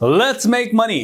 Let's make money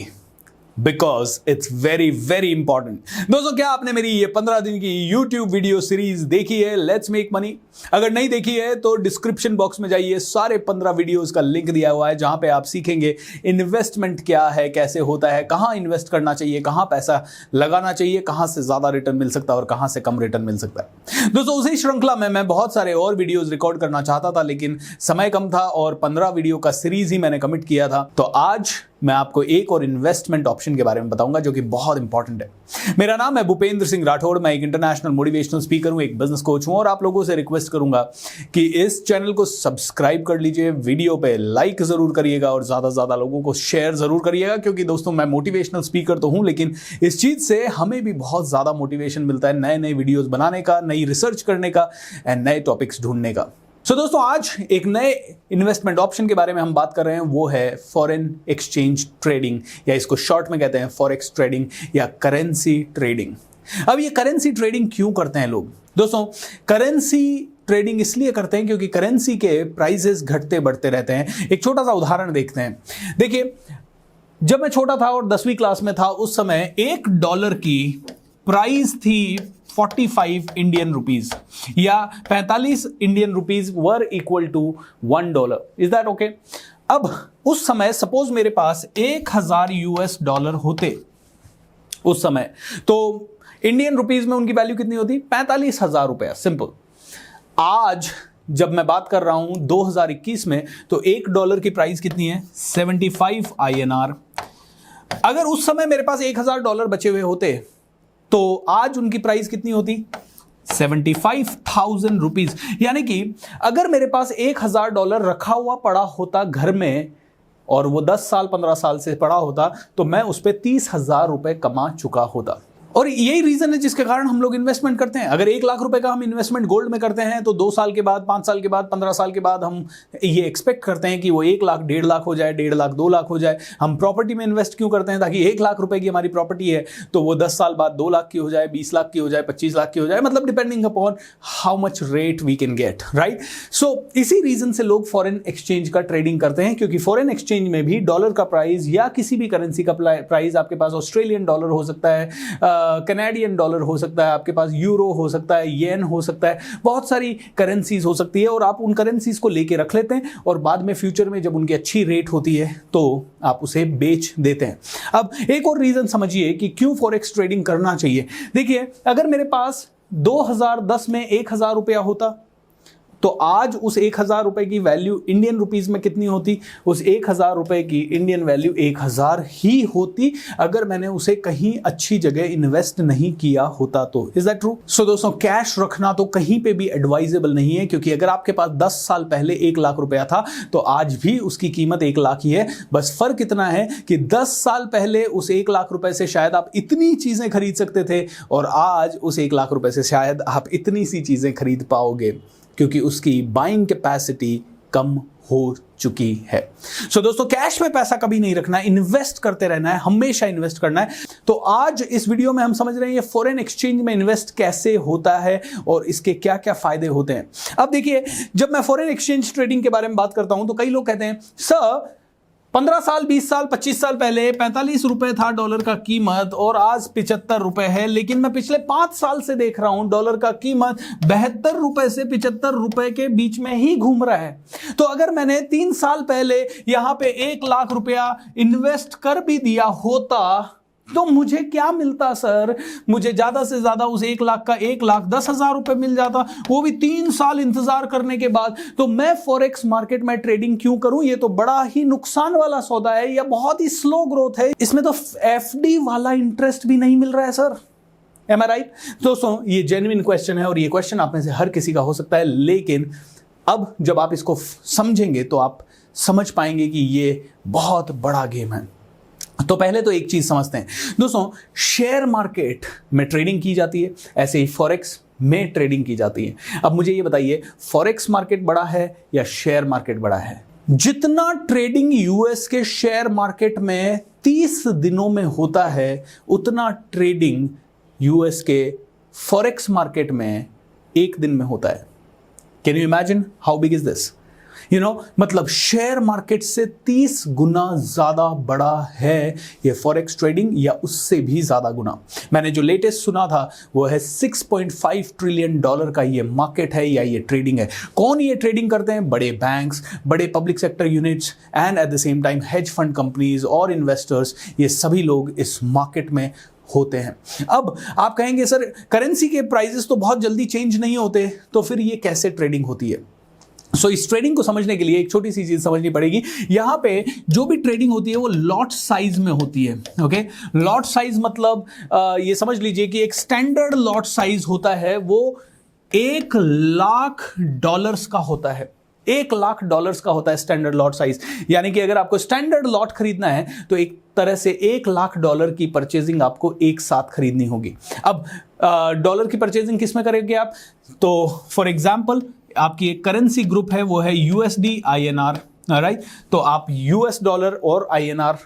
because it's very very important. दोस्तों, क्या आपने मेरी ये 15 दिन की YouTube वीडियो सीरीज देखी है लेट्स मेक मनी? अगर नहीं देखी है तो डिस्क्रिप्शन बॉक्स में जाइए, सारे 15 वीडियोस का लिंक दिया हुआ है जहां पे आप सीखेंगे इन्वेस्टमेंट क्या है, कैसे होता है, कहां इन्वेस्ट करना चाहिए, कहां पैसा लगाना चाहिए, कहां से ज्यादा रिटर्न मिल सकता है और कहां से कम रिटर्न मिल सकता है। दोस्तों, उसी श्रृंखला में मैं बहुत सारे और वीडियोज रिकॉर्ड करना चाहता था, लेकिन समय कम था और 15 वीडियो का सीरीज ही मैंने कमिट किया था। तो आज मैं आपको एक और इन्वेस्टमेंट ऑप्शन के बारे में बताऊंगा जो कि बहुत इंपॉर्टेंट है। मेरा नाम है भूपेंद्र सिंह राठौड़, मैं एक इंटरनेशनल मोटिवेशनल स्पीकर हूं, एक बिजनेस कोच हूं और आप लोगों से रिक्वेस्ट करूंगा कि इस चैनल को सब्सक्राइब कर लीजिए, वीडियो पे लाइक जरूर करिएगा और ज्यादा से ज्यादा लोगों को शेयर जरूर करिएगा, क्योंकि दोस्तों मैं मोटिवेशनल स्पीकर तो हूं, लेकिन इस चीज से हमें भी बहुत ज्यादा मोटिवेशन मिलता है नए नए वीडियोस बनाने का, नई रिसर्च करने का एंड नए टॉपिक्स ढूंढने का। सो दोस्तों, आज एक नए इन्वेस्टमेंट ऑप्शन के बारे में हम बात कर रहे हैं, वो है फॉरेन एक्सचेंज ट्रेडिंग, या इसको शॉर्ट में कहते हैं फॉरेक्स ट्रेडिंग या करेंसी ट्रेडिंग। अब ये करेंसी ट्रेडिंग क्यों करते हैं लोग? दोस्तों, करेंसी ट्रेडिंग इसलिए करते हैं क्योंकि करेंसी के प्राइसेस घटते बढ़ते रहते हैं। एक छोटा सा उदाहरण देखते हैं। देखिए, जब मैं छोटा था और 10वीं क्लास में था, उस समय $1 की प्राइस थी 45 इंडियन रुपीज या 45 Indian rupees were equal to $1। Is that okay? अब उस समय सपोज मेरे पास 1000 US डॉलर होते उस समय, तो इंडियन रुपीज में उनकी वैल्यू कितनी होती? 45,000 रुपया। सिंपल। आज जब मैं बात कर रहा हूं 2021 में, तो $1 की प्राइस कितनी है? 75 INR। अगर उस समय मेरे पास $1000 बचे हुए होते तो आज उनकी प्राइस कितनी होती? 75,000 रुपीज। यानी कि अगर मेरे पास $1000 रखा हुआ पड़ा होता घर में और वो 10 साल 15 साल से पड़ा होता, तो मैं उस पर 30,000 रुपए कमा चुका होता। और यही रीजन है जिसके कारण हम लोग इन्वेस्टमेंट करते हैं। अगर 1 लाख रुपए का हम इन्वेस्टमेंट गोल्ड में करते हैं, तो 2 साल के बाद, 5 साल के बाद, 15 साल के बाद हम ये एक्सपेक्ट करते हैं कि वो 1 लाख, 1.5 लाख हो जाए, 1.5 लाख, 2 लाख हो जाए। हम प्रॉपर्टी में इन्वेस्ट क्यों करते हैं? ताकि 1 लाख रुपए की हमारी प्रॉपर्टी है तो वो 10 साल बाद 2 लाख की हो जाए, 20 लाख की हो जाए, 25 लाख की हो जाए, मतलब depending upon how much rate we can get, right? So इसी रीजन से लोग फॉरेन एक्सचेंज का ट्रेडिंग करते हैं, क्योंकि फॉरेन एक्सचेंज में भी डॉलर का प्राइस या किसी भी करेंसी का प्राइस, आपके पास ऑस्ट्रेलियन डॉलर हो सकता है, कैनेडियन डॉलर हो सकता है, आपके पास यूरो हो सकता है, येन हो सकता है, बहुत सारी करेंसीज हो सकती है और आप उन करेंसीज को लेके रख लेते हैं और बाद में फ्यूचर में जब उनकी अच्छी रेट होती है तो आप उसे बेच देते हैं। अब एक और रीजन समझिए कि क्यों फॉरेक्स ट्रेडिंग करना चाहिए। देखिए, अगर मेरे पास 2010 में 1000 रुपया होता तो आज उस 1000 रुपए की वैल्यू इंडियन रुपीज में कितनी होती? उस 1000 रुपए की इंडियन वैल्यू 1000 ही होती, अगर मैंने उसे कहीं अच्छी जगह इन्वेस्ट नहीं किया होता तो। Is that true? सो दोस्तों, कैश रखना तो कहीं पे भी एडवाइजेबल नहीं है, क्योंकि अगर आपके पास 10 साल पहले 1 लाख रुपया था तो आज भी उसकी कीमत 1 लाख ही है। बस फर्क इतना है कि 10 साल पहले उस 1 लाख रुपए से शायद आप इतनी चीजें खरीद सकते थे और आज उस 1 लाख रुपए से शायद आप इतनी सी चीजें खरीद पाओगे, क्योंकि उसकी बाइंग कैपेसिटी कम हो चुकी है। सो दोस्तों, कैश में पैसा कभी नहीं रखना है, इन्वेस्ट करते रहना है, हमेशा इन्वेस्ट करना है। तो आज इस वीडियो में हम समझ रहे हैं ये फॉरेन एक्सचेंज में इन्वेस्ट कैसे होता है और इसके क्या क्या फायदे होते हैं। अब देखिए, जब मैं फॉरेन एक्सचेंज ट्रेडिंग के बारे में बात करता हूं तो कई लोग कहते हैं, सर 15 साल, 20 साल, 25 साल पहले 45 रुपए था डॉलर का कीमत और आज 75 रुपए है, लेकिन मैं पिछले 5 साल से देख रहा हूं डॉलर का कीमत 72 रुपए से 75 रुपए के बीच में ही घूम रहा है। तो अगर मैंने 3 साल पहले यहां पे 1 लाख रुपया इन्वेस्ट कर भी दिया होता तो मुझे क्या मिलता सर? मुझे ज्यादा से ज्यादा उस 1 लाख का 1,10,000 रुपए मिल जाता, वो भी 3 साल इंतजार करने के बाद। तो मैं फॉरेक्स मार्केट में ट्रेडिंग क्यों करूं? ये तो बड़ा ही नुकसान वाला सौदा है या बहुत ही स्लो ग्रोथ है, इसमें तो FD वाला इंटरेस्ट भी नहीं मिल रहा है सर। Am I right? दोस्तों, ये जेन्युइन क्वेश्चन है और ये क्वेश्चन आप में से हर किसी का हो सकता है, लेकिन अब जब आप इसको समझेंगे तो आप समझ पाएंगे कि ये बहुत बड़ा गेम है। तो पहले तो एक चीज समझते हैं दोस्तों, शेयर मार्केट में ट्रेडिंग की जाती है, ऐसे ही फॉरेक्स में ट्रेडिंग की जाती है। अब मुझे ये बताइए, फॉरेक्स मार्केट बड़ा है या शेयर मार्केट बड़ा है? जितना ट्रेडिंग यूएस के शेयर मार्केट में 30 दिनों में होता है, उतना ट्रेडिंग यूएस के फॉरेक्स मार्केट में 1 दिन में होता है। Can you imagine how big is this? मतलब शेयर मार्केट से 30 गुना ज्यादा बड़ा है ये फॉरेक्स ट्रेडिंग, या उससे भी ज्यादा गुना। मैंने जो लेटेस्ट सुना था वो है 6.5 ट्रिलियन डॉलर का ये मार्केट है या ये ट्रेडिंग है। कौन ये ट्रेडिंग करते हैं? बड़े बैंक्स, बड़े public sector units and at the same time hedge fund companies और इन्वेस्टर्स, ये सभी लोग इस मार्केट में होते हैं। अब आप कहेंगे सर करेंसी के प्राइसेस तो बहुत जल्दी चेंज नहीं होते, तो फिर ये कैसे ट्रेडिंग होती है? इस ट्रेडिंग को समझने के लिए एक छोटी सी चीज समझनी पड़ेगी। यहां पे जो भी ट्रेडिंग होती है वो लॉट साइज में होती है। ओके, लॉट साइज मतलब ये समझ लीजिए कि एक स्टैंडर्ड लॉट साइज होता है वो $1,00,000 का होता है। $1,00,000 का होता है स्टैंडर्ड लॉट साइज। यानी कि अगर आपको स्टैंडर्ड लॉट खरीदना है तो एक तरह से $1,00,000 की परचेजिंग आपको एक साथ खरीदनी होगी। अब डॉलर की परचेजिंग किस में करेंगे आप? तो फॉर एग्जांपल आपकी एक करेंसी ग्रुप है वो है USD INR, राइट? तो आप US डॉलर और INR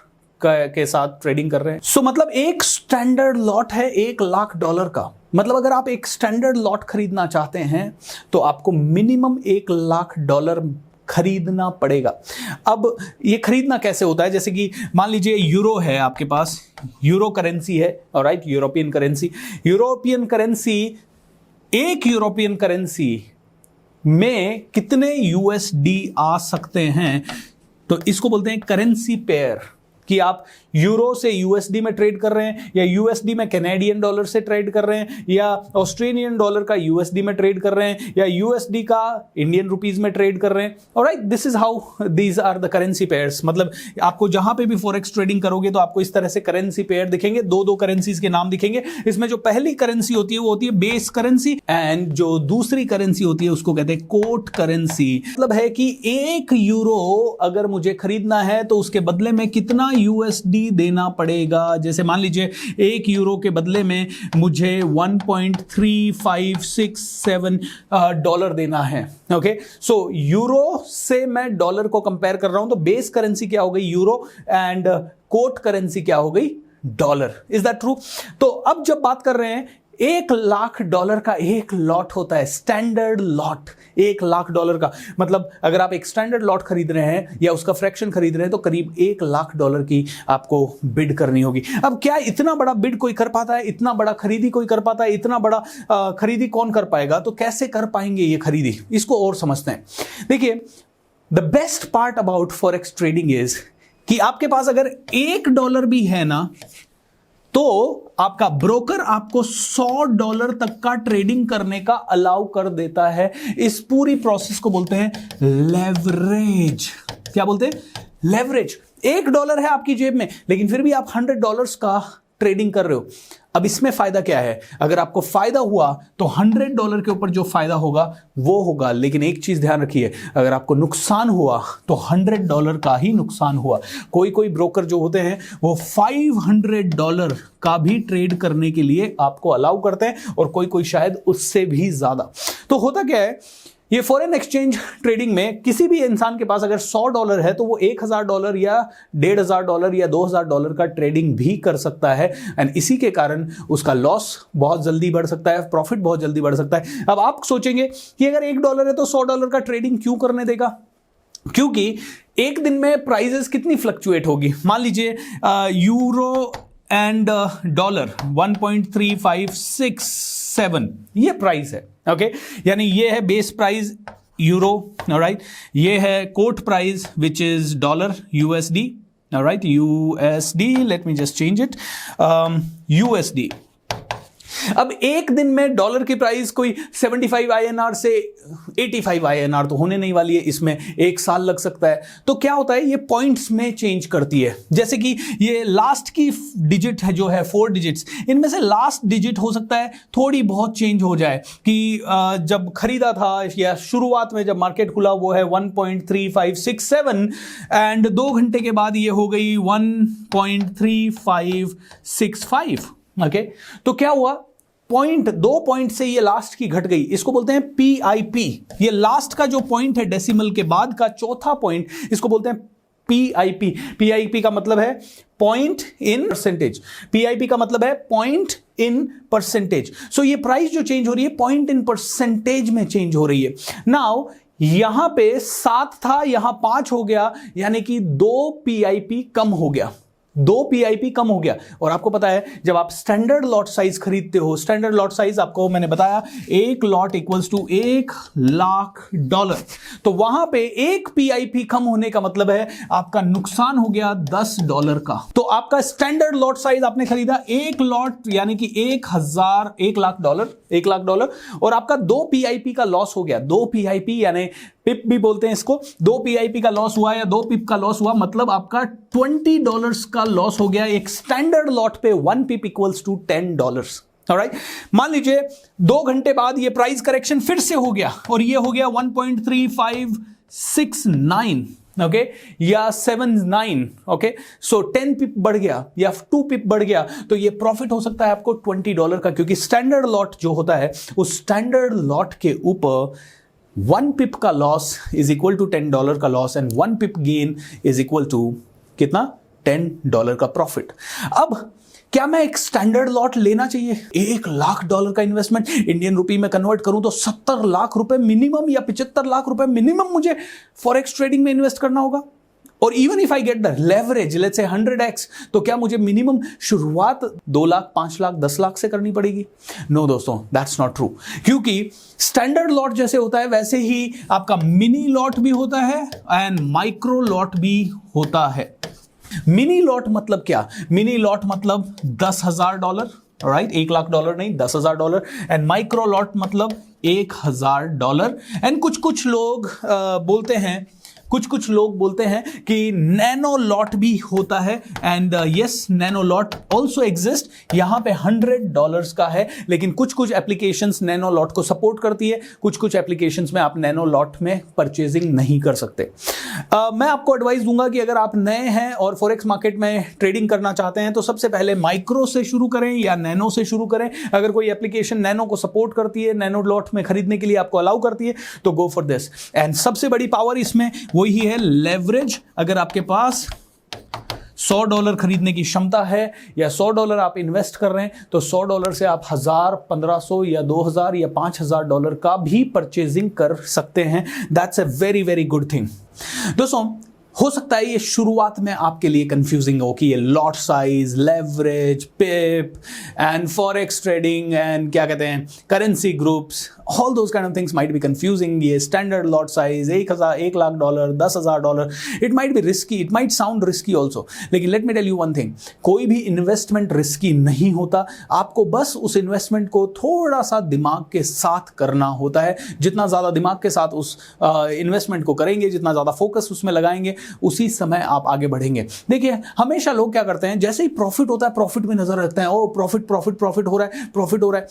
के साथ ट्रेडिंग कर रहे हैं। मतलब एक स्टैंडर्ड लॉट है $1,00,000 का। मतलब अगर आप एक स्टैंडर्ड लॉट खरीदना चाहते हैं तो आपको मिनिमम $1,00,000 खरीदना पड़ेगा। अब ये खरीदना कैसे होता है? जैसे कि मान लीजिए यूरो है आपके पास, यूरो करेंसी है, राइट? European currency. एक यूरोपियन करेंसी में कितने USD आ सकते हैं? तो इसको बोलते हैं करेंसी पेयर, कि आप यूरो से USD में ट्रेड कर रहे हैं, या USD में कैनेडियन डॉलर से ट्रेड कर रहे हैं, या ऑस्ट्रेलियन डॉलर का USD में ट्रेड कर रहे हैं, या USD का इंडियन रुपीज में ट्रेड कर रहे हैं। Alright, this is how these are the currency pairs. मतलब आपको जहां पे भी फॉरेक्स ट्रेडिंग करोगे तो आपको इस तरह से करेंसी पेयर दिखेंगे, दो करेंसीज के नाम दिखेंगे। इसमें जो पहली करेंसी होती है वो होती है बेस करेंसी, एंड जो दूसरी करेंसी होती है उसको कहते हैं कोट करेंसी। मतलब है कि €1 अगर मुझे खरीदना है तो उसके बदले में कितना USD देना पड़ेगा। जैसे मान लीजिए €1 के बदले में मुझे 1.3567 डॉलर देना है। ओके, सो यूरो से मैं डॉलर को कंपेयर कर रहा हूं, तो बेस करेंसी क्या हो गई? यूरो, एंड कोट करेंसी क्या हो गई? डॉलर। Is that true? तो अब जब बात कर रहे हैं $1,00,000 का एक लॉट होता है, स्टैंडर्ड लॉट $1,00,000 का। मतलब अगर आप एक स्टैंडर्ड लॉट खरीद रहे हैं या उसका फ्रैक्शन खरीद रहे हैं तो करीब $1,00,000 की आपको बिड करनी होगी। अब क्या इतना बड़ा बिड कोई कर पाता है? इतना बड़ा खरीदी कोई कर पाता है? इतना बड़ा खरीदी कौन कर पाएगा? तो कैसे कर पाएंगे ये खरीदी? इसको और समझते हैं। देखिए, the best part about forex trading is कि आपके पास अगर $1 भी है ना, तो आपका ब्रोकर आपको $100 तक का ट्रेडिंग करने का अलाउ कर देता है। इस पूरी प्रोसेस को बोलते हैं लेवरेज। क्या बोलते हैं? लेवरेज। $1 है आपकी जेब में, लेकिन फिर भी आप $100 का ट्रेडिंग कर रहे हो। अब इसमें फायदा क्या है? अगर आपको फायदा हुआ तो $100 के ऊपर जो फायदा होगा वो होगा, लेकिन एक चीज ध्यान रखिए, अगर आपको नुकसान हुआ तो $100 का ही नुकसान हुआ। कोई ब्रोकर जो होते हैं वो $500 का भी ट्रेड करने के लिए आपको अलाउ करते हैं, और कोई शायद उससे भी ज्यादा। तो होता क्या है, ये फॉरेन एक्सचेंज ट्रेडिंग में किसी भी इंसान के पास अगर $100 है तो वो $1,000 या $1,500 या $2,000 का ट्रेडिंग भी कर सकता है, एंड इसी के कारण उसका लॉस बहुत जल्दी बढ़ सकता है, प्रॉफिट बहुत जल्दी बढ़ सकता है। अब आप सोचेंगे कि अगर $1 है तो $100 का ट्रेडिंग क्यों करने देगा? क्योंकि एक दिन में प्राइजेस कितनी फ्लक्चुएट होगी। मान लीजिए यूरो एंड डॉलर 1.3567 ये प्राइस है। ओके, यानी ये है बेस प्राइस यूरो, ऑलराइट? ये है quote price which is dollar USD, alright? USD, let me just change it, USD। अब एक दिन में डॉलर की प्राइस कोई 75 INR से 85 INR तो होने नहीं वाली है, इसमें एक साल लग सकता है। तो क्या होता है, ये पॉइंट्स में चेंज करती है। जैसे कि ये लास्ट की डिजिट है जो है 4 डिजिट्स, इनमें से लास्ट डिजिट हो सकता है थोड़ी बहुत चेंज हो जाए, कि जब खरीदा था या शुरुआत में जब मार्केट खुला वो है 1.3567 एंड 2 घंटे के बाद ये हो गई 1.3565। ओके, तो क्या हुआ, पॉइंट 2 पॉइंट से ये लास्ट की घट गई। इसको बोलते हैं PIP। ये लास्ट का जो पॉइंट है डेसिमल के बाद का चौथा पॉइंट, इसको बोलते हैं PIP। PIP का मतलब है पॉइंट इन परसेंटेज। PIP का मतलब है पॉइंट इन परसेंटेज। सो ये प्राइस जो चेंज हो रही है पॉइंट इन परसेंटेज में चेंज हो रही है। नाउ यहां पे 7 था, यहां 5 हो गया, यानी कि 2 पीआईपी कम हो गया, 2 पीआईपी कम हो गया। और आपको पता है जब आप स्टैंडर्ड लॉट साइज खरीदते हो, स्टैंडर्ड लॉट साइज आपको मैंने बताया 1 लॉट इक्वल्स टू $1,00,000, तो वहां पे 1 पीआईपी कम होने का मतलब है आपका नुकसान हो गया $10 का। तो आपका स्टैंडर्ड लॉट साइज आपने खरीदा 1 लॉट यानी कि $1,00,000 और आपका 2 पीआईपी का लॉस हो गया। 2 पीआईपी यानी पिप भी बोलते हैं इसको, 2 पीआईपी का लॉस हुआ या 2 पिप का लॉस हुआ, मतलब आपका $20 का लॉस हो गया। एक स्टैंडर्ड लॉट पे 1 पिप इक्वल्स टू $10। ऑलराइट, मान लीजिए 2 घंटे बाद ये प्राइस करेक्शन फिर से हो गया और ये हो गया 1.3569, ओके, या 79, ओके, सो 10 पिप बढ़ गया या 2 पिप बढ़ गया, तो ये प्रॉफिट हो सकता है आपको $20 का, क्योंकि स्टैंडर्ड लॉट जो होता है उस स्टैंडर्ड लॉट के ऊपर 1 पिप का लॉस इज इक्वल टू $10 का loss and 1 pip gain is equal to कितना, $10 का प्रॉफिट। अब क्या मैं एक स्टैंडर्ड लॉट लेना चाहिए? $1,00,000 का इन्वेस्टमेंट इंडियन रुपी में कन्वर्ट करूं तो 70 लाख रुपए मिनिमम या 75 लाख रुपए मिनिमम मुझे फॉरेक्स ट्रेडिंग में इन्वेस्ट करना होगा। और even if I get the leverage let's say 100x, तो क्या मुझे मिनिमम शुरुआत 2 लाख, 5 लाख, 10 लाख से करनी पड़ेगी? नो दोस्तों, दैट्स नॉट ट्रू, क्योंकि स्टैंडर्ड लॉट जैसे होता है वैसे ही आपका मिनी लॉट भी होता है एंड माइक्रो लॉट भी होता है। मिनी लॉट मतलब क्या? मिनी लॉट मतलब $10,000, राइट, $1,00,000 नहीं, $10,000, एंड माइक्रो लॉट मतलब $1,000। एंड कुछ लोग बोलते हैं, कुछ लोग बोलते हैं कि नैनो लॉट भी होता है, and yes, nano lot also exist. यहां पे $100 का है, लेकिन कुछ एप्लीकेशंस नैनो लॉट को सपोर्ट करती है, कुछ एप्लीकेशंस में आप नैनो लॉट में परचेजिंग नहीं कर सकते। मैं आपको एडवाइस दूंगा कि अगर आप नए हैं और फॉरेक्स मार्केट में ट्रेडिंग करना चाहते हैं तो सबसे पहले माइक्रो से शुरू करें या नैनो से शुरू करें। अगर कोई एप्लीकेशन नैनो को सपोर्ट करती है, नैनो लॉट में खरीदने के लिए आपको अलाउ करती है, तो गो फॉर दिस। एंड सबसे बड़ी पावर इसमें वही है लेवरेज। अगर आपके पास $100 खरीदने की क्षमता है या $100 आप इन्वेस्ट कर रहे हैं, तो $100 से आप 1000, 1500 या 2000 या $5000 का भी परचेजिंग कर सकते हैं। That's a very very good thing. दोस्तों, हो सकता है ये शुरुआत में आपके लिए कंफ्यूजिंग हो कि ये lot size, leverage, pip and forex trading and क्या कहते हैं currency groups, all those kind of things might be confusing. ये standard lot size $1,00,000, $10,000, it might be risky, it might sound risky also. लेकिन let me tell you one thing, कोई भी investment risky नहीं होता। आपको बस उस इन्वेस्टमेंट को थोड़ा सा दिमाग के साथ करना होता है। जितना ज़्यादा दिमाग के साथ उस इन्वेस्टमेंट को करेंगे, जितना ज़्यादा फोकस उसमें लगाएंगे, उसी समय आप आगे बढ़ेंगे। देखिए, हमेशा लोग क्या करते हैं, जैसे ही प्रॉफिट होता है प्रॉफिट में नजर रखते हैं। ओ प्रॉफिट प्रॉफिट प्रॉफिट हो रहा है, प्रॉफिट हो रहा है।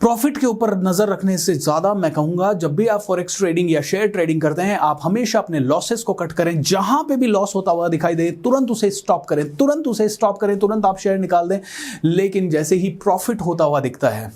प्रॉफिट के ऊपर नजर रखने से ज्यादा मैं कहूंगा, जब भी आप फॉरेक्स ट्रेडिंग या शेयर ट्रेडिंग करते हैं, आप हमेशा अपने लॉसेस को कट करें। जहां पे भी लॉस होता हुआ दिखाई दे, तुरंत उसे स्टॉप करें, तुरंत उसे स्टॉप करें, तुरंत आप शेयर निकाल दें। लेकिन जैसे ही प्रॉफिट होता हुआ दिखता है,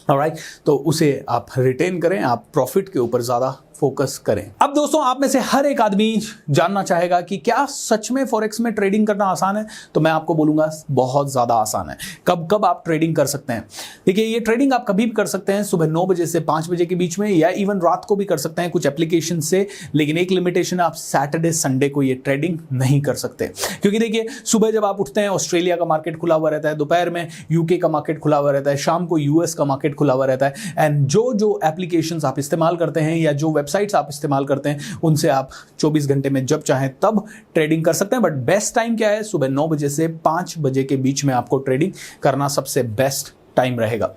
ऑलराइट, तो उसे आप रिटेन करें, आप प्रॉफिट के ऊपर ज्यादा फोकस करें। अब दोस्तों, आप में से हर एक आदमी जानना चाहेगा कि क्या सच में फॉरेक्स में ट्रेडिंग करना आसान है? तो मैं आपको बोलूंगा बहुत ज्यादा आसान है। कब कब आप ट्रेडिंग कर सकते हैं? देखिए, ये ट्रेडिंग आप कभी भी कर सकते हैं, सुबह 9 बजे से 5 बजे के बीच में, या इवन रात को भी कर सकते हैं कुछ एप्लीकेशन से। लेकिन एक लिमिटेशन है, आप सैटरडे संडे को ये ट्रेडिंग नहीं कर सकते, क्योंकि देखिए, सुबह जब आप उठते हैं ऑस्ट्रेलिया का मार्केट खुला हुआ रहता है, दोपहर में यूके का मार्केट खुला हुआ रहता है, शाम को यूएस का मार्केट खुला हुआ रहता है। एंड जो एप्लीकेशंस आप इस्तेमाल करते हैं या जो वेबसाइट्स आप इस्तेमाल करते हैं, उनसे आप 24 घंटे में जब चाहें तब ट्रेडिंग कर सकते हैं। बट बेस्ट टाइम क्या है? सुबह 9 बजे से 5 बजे के बीच में आपको ट्रेडिंग करना सबसे बेस्ट टाइम रहेगा।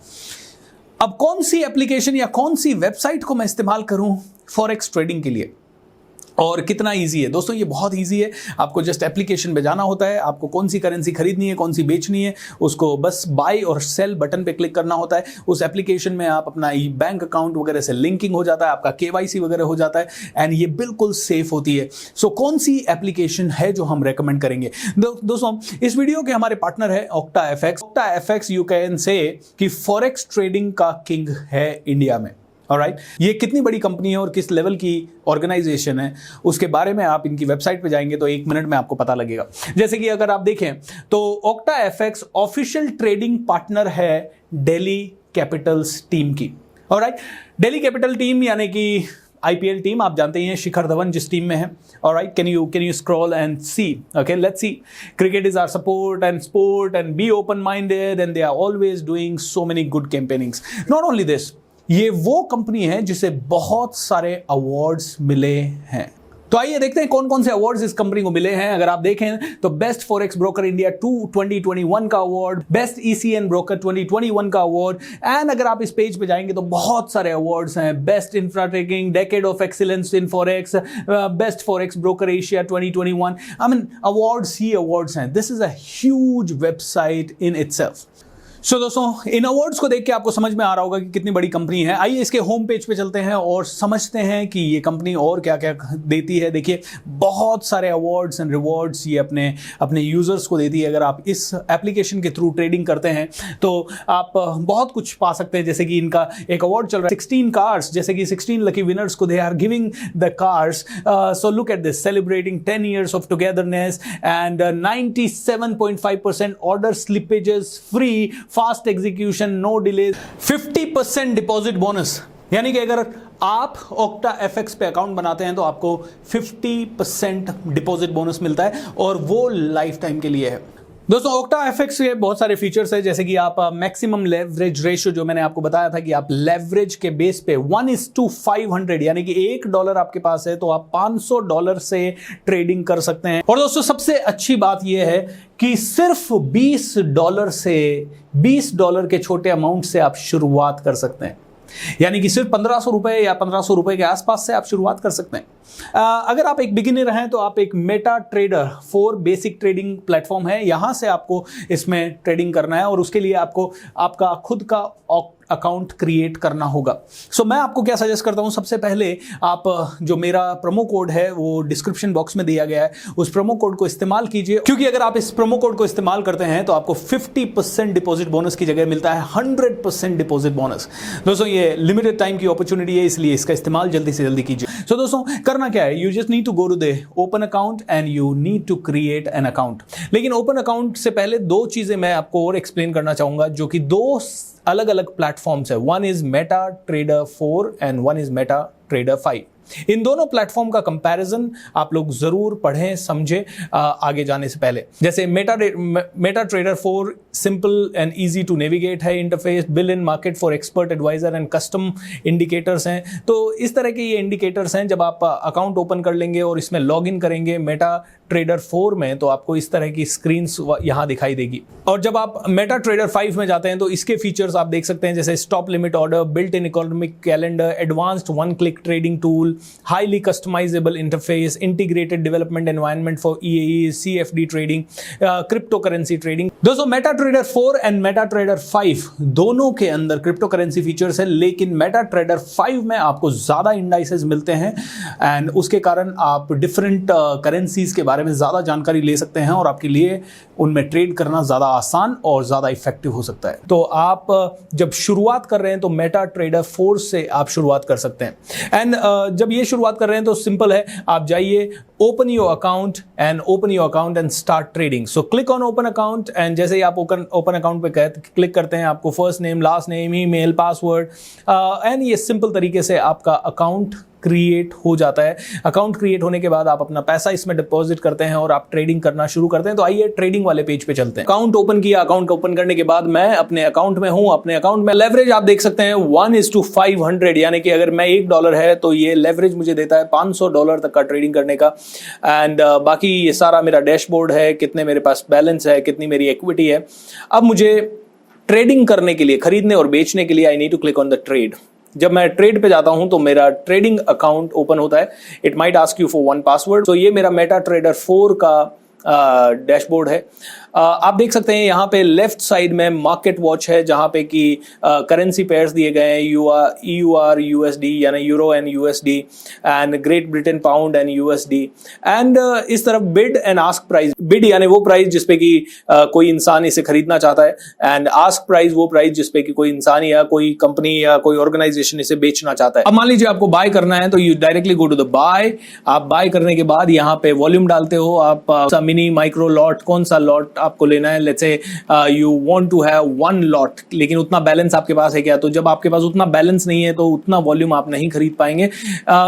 अब कौन सी एप्लीकेशन या कौन सी वेबसाइट को मैं इस्तेमाल करूं फॉरेक्स ट्रेडिंग के लिए, और कितना इजी है? दोस्तों, ये बहुत इजी है। आपको जस्ट एप्लीकेशन पे जाना होता है, आपको कौन सी करेंसी खरीदनी है, कौन सी बेचनी है, उसको बस बाय और सेल बटन पे क्लिक करना होता है। उस एप्लीकेशन में आप अपना बैंक अकाउंट वगैरह से लिंकिंग हो जाता है, आपका KYC वगैरह हो जाता है, एंड ये बिल्कुल सेफ होती है। सो कौन सी एप्लीकेशन है जो हम रेकमेंड करेंगे? दोस्तों, इस वीडियो के हमारे पार्टनर है OctaFX। OctaFX you can say कि फॉरेक्स ट्रेडिंग का किंग है इंडिया में। ऑलराइट, ये कितनी बड़ी कंपनी है और किस लेवल की ऑर्गेनाइजेशन है, उसके बारे में आप इनकी वेबसाइट पे जाएंगे तो 1 मिनट में आपको पता लगेगा। जैसे कि अगर आप देखें तो OctaFX ऑफिशियल ट्रेडिंग पार्टनर है दिल्ली कैपिटल्स टीम की। ऑलराइट, दिल्ली कैपिटल टीम यानी कि IPL टीम, आप जानते हैं शिखर धवन जिस टीम में है. Alright, can you scroll and see? Okay, let's see. Cricket is our support and sport, and be open-minded, and they are always doing so many good campaignings. Not only this, ये वो company है जिसे बहुत सारे awards मिले हैं. तो आइए देखते हैं कौन कौन से अवार्ड्स इस कंपनी को मिले हैं. अगर आप देखें तो बेस्ट फॉरेक्स ब्रोकर इंडिया 2021 का अवार्ड, बेस्ट ECN ब्रोकर 2021 का अवार्ड, एंड अगर आप इस पेज पे जाएंगे तो बहुत सारे अवार्ड्स हैं. Best infra trading, decade of excellence in forex, best forex broker Asia 2021. I mean awards ही अवार्ड्स हैं. This is a huge website in itself. So दोस्तों, इन अवार्ड्स को देख के आपको समझ में आ रहा होगा कि कितनी बड़ी कंपनी है. आइए इसके होम पेज पे चलते हैं और समझते हैं कि ये कंपनी और क्या क्या देती है. देखिए, बहुत सारे अवार्ड्स एंड रिवॉर्ड्स ये अपने यूजर्स को देती है. अगर आप इस एप्लीकेशन के थ्रू ट्रेडिंग करते हैं तो आप बहुत कुछ पा सकते हैं. जैसे कि इनका एक अवार्ड चल रहा है 16 कार्स, जैसे कि 16 लकी विनर्स को they are giving the cars. So look at this, celebrating 10 years of togetherness and 97.5% order slippages free, fast execution, no delay, 50% deposit bonus. यानी कि अगर आप ओक्टा FX पे अकाउंट बनाते हैं तो आपको 50% डिपॉजिट बोनस मिलता है और वो लाइफ टाइम के लिए है. दोस्तों, ओक्टा FX के बहुत सारे फीचर्स है, जैसे कि आप मैक्सिमम लेवरेज रेशियो, जो मैंने आपको बताया था कि आप लेवरेज के बेस पे 1:500, यानी कि $1 आपके पास है तो आप $500 से ट्रेडिंग कर सकते हैं. और दोस्तों, सबसे अच्छी बात यह है कि सिर्फ $20 से $20 के छोटे अमाउंट से आप शुरुआत कर सकते हैं. यानी कि सिर्फ 1500 रुपए या 1500 रुपए के आसपास से आप शुरुआत कर सकते हैं. अगर आप एक बिगिनर हैं तो आप एक Meta trader 4 basic trading platform है, यहां से आपको इसमें ट्रेडिंग करना है और उसके लिए आपको आपका खुद का अकाउंट क्रिएट करना होगा. सो मैं आपको क्या सजेस्ट करता हूं, सबसे पहले आप जो मेरा प्रोमो कोड है वो डिस्क्रिप्शन बॉक्स में दिया गया है, उस प्रोमो कोड को इस्तेमाल कीजिए, क्योंकि अगर आप इस प्रोमो कोड को इस्तेमाल करते हैं तो आपको 50% डिपॉजिट बोनस की जगह मिलता है 100% डिपॉजिट बोनस. दोस्तों, ये लिमिटेड टाइम की अपॉर्चुनिटी है, इसलिए इसका इस्तेमाल जल्दी से जल्दी कीजिए. सो दोस्तों, करना क्या है, you just need to go to the open account and you need to create an account. लेकिन ओपन अकाउंट से पहले दो चीजें मैं आपको और एक्सप्लेन करना चाहूंगा, जो कि दो अलग अलग प्लेटफॉर्म्स है. One is Meta trader 4 and one is Meta trader 5. इन दोनों प्लेटफॉर्म का कंपैरिजन आप लोग जरूर पढ़ें, समझें आगे जाने से पहले. जैसे meta trader 4 simple and easy to navigate है interface, built in market for expert advisor and custom indicators हैं. तो इस तरह के ये इंडिकेटर्स हैं. जब आप अकाउंट ओपन कर लेंगे और इसमें लॉग इन करेंगे मेटा ट्रेडर 4 में, तो आपको इस तरह की स्क्रीन्स यहां दिखाई देगी. और जब आप मेटा ट्रेडर 5 में जाते हैं तो इसके फीचर्स आप देख सकते हैं, जैसे stop limit order, built in economic calendar, advanced 1 click trading tool, highly customizable interface, integrated development environment for EAE, CFD trading, cryptocurrency trading. दोस्तों, MetaTrader 4 एंड MetaTrader 5 दोनों के अंदर क्रिप्टो करेंसी फीचर्स है, लेकिन MetaTrader 5 में आपको ज्यादा इंडाइसेस मिलते हैं एंड उसके कारण आप डिफरेंट करेंसीज के बारे में ज्यादा जानकारी ले सकते हैं और आपके लिए उनमें ट्रेड करना ज्यादा आसान और ज्यादा इफेक्टिव हो सकता है. तो आप जब शुरुआत कर रहे हैं तो MetaTrader 4 से आप शुरुआत कर सकते हैं. एंड जब ये शुरुआत कर रहे हैं तो सिंपल है, आप जाइए open your account and start trading. So click on open account and जैसे ही आप ओपन अकाउंट पे क्लिक करते हैं, आपको first name, last name, email, password and ये सिंपल तरीके से आपका अकाउंट क्रिएट हो जाता है. अकाउंट क्रिएट होने के बाद आप अपना पैसा इसमें डिपॉजिट करते हैं और आप ट्रेडिंग करना शुरू करते हैं. तो आइए ट्रेडिंग वाले पेज पे चलते हैं. अकाउंट ओपन किया, अकाउंट ओपन करने के बाद मैं अपने अकाउंट में हूं. अपने अकाउंट में लेवरेज आप देख सकते हैं 1:500, यानी कि अगर मैं $1 है तो ये लेवरेज मुझे देता है $500 तक का ट्रेडिंग करने का. एंड बाकी ये सारा मेरा डैशबोर्ड है, कितने मेरे पास बैलेंस है, कितनी मेरी इक्विटी है. अब मुझे ट्रेडिंग करने के लिए, खरीदने और बेचने के लिए I need to click on the trade. जब मैं ट्रेड पे जाता हूं तो मेरा ट्रेडिंग अकाउंट ओपन होता है. It might ask you for 1 password. तो ये मेरा मेटा ट्रेडर 4 का डैशबोर्ड है. आप देख सकते हैं यहाँ पे लेफ्ट साइड में मार्केट वॉच है, जहां पे कि करेंसी पेयर्स दिए गए हैं, EUR USD यानी euro and USD and great Britain pound and USD. And इस तरफ bid and ask price. Bid यानी वो प्राइस जिसपे कि कोई इंसान इसे खरीदना चाहता है, एंड आस्क प्राइस वो प्राइस जिसपे कि कोई इंसान या कोई कंपनी या कोई ऑर्गेनाइजेशन इसे बेचना चाहता है. अब मान लीजिए आपको बाय करना है तो you directly go to the buy. आप बाय करने के बाद यहाँ पे वॉल्यूम डालते हो, आप मिनी माइक्रो लॉट, कौन सा लॉट आपको लेना है। Let's say you want to have 1 lot, लेकिन उतना बैलेंस आपके पास है क्या? तो जब आपके पास उतना बैलेंस नहीं है तो उतना वॉल्यूम आप नहीं खरीद पाएंगे।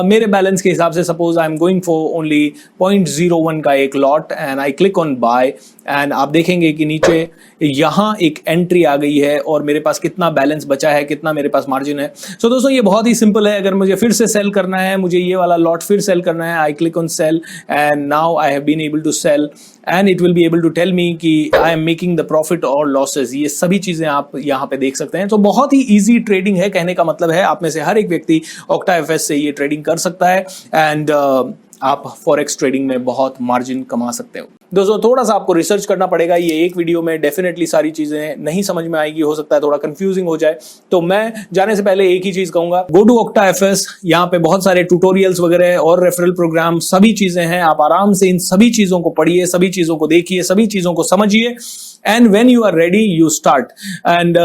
मेरे बैलेंस के हिसाब से suppose I am going for only 0.01 का एक lot and I click on buy, and आप देखेंगे कि नीचे यहां एक एंट्री आ गई है और मेरे पास कितना बैलेंस बचा है, कितना मेरे पास मार्जिन है। सो दोस्तों ये बहुत ही सिंपल है। अगर मुझे फिर से सेल करना है, मुझे ये वाला लॉट फिर सेल करना है, I click on sell and now I have been able to sell and it will be able to tell me कि I am making the profit और लॉसेस। ये सभी चीजें आप यहां पे देख सकते हैं। तो बहुत ही इजी ट्रेडिंग है, कहने का मतलब है आप में से हर एक व्यक्ति OctaFS से ये ट्रेडिंग कर सकता है एंड आप फॉरेक्स ट्रेडिंग में बहुत मार्जिन कमा सकते हो। दोस्तों थोड़ा सा आपको रिसर्च करना पड़ेगा, ये एक वीडियो में डेफिनेटली सारी चीजें नहीं समझ में आएगी, हो सकता है थोड़ा कंफ्यूजिंग हो जाए। तो मैं जाने से पहले एक ही चीज कहूंगा, गो टू OctaFS, यहाँ पे बहुत सारे ट्यूटोरियल्स वगैरह और रेफरल प्रोग्राम सभी चीजें हैं। आप आराम से इन सभी चीजों को पढ़िए, सभी चीजों को देखिए, सभी चीजों को समझिए and when you are ready you start. And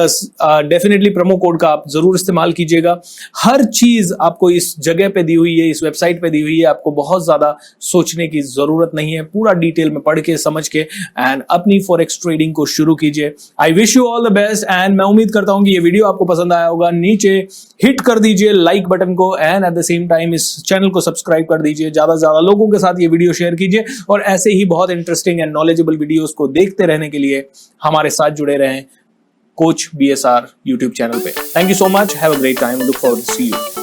definitely promo code का आप जरूर इस्तेमाल कीजिएगा। हर चीज आपको इस जगह पे दी हुई है, इस वेबसाइट पे दी हुई है, आपको बहुत ज्यादा सोचने की जरूरत नहीं है। पूरा डिटेल में पढ़ के समझ के एंड अपनी फॉरेक्स ट्रेडिंग को शुरू कीजिए। I wish you all the best and मैं उम्मीद करता हूं कि ये वीडियो आपको पसंद आया होगा। नीचे हिट कर दीजिए लाइक बटन को and at the same time इस चैनल को सब्सक्राइब कर दीजिए। ज्यादा से ज्यादा लोगों के साथ ये वीडियो शेयर कीजिए और ऐसे ही बहुत इंटरेस्टिंग एंड नॉलेजेबल वीडियोस को देखते रहने के लिए हमारे साथ जुड़े रहें कोच BSR यूट्यूब चैनल पे। Thank you so much, have a great time, look forward to see you.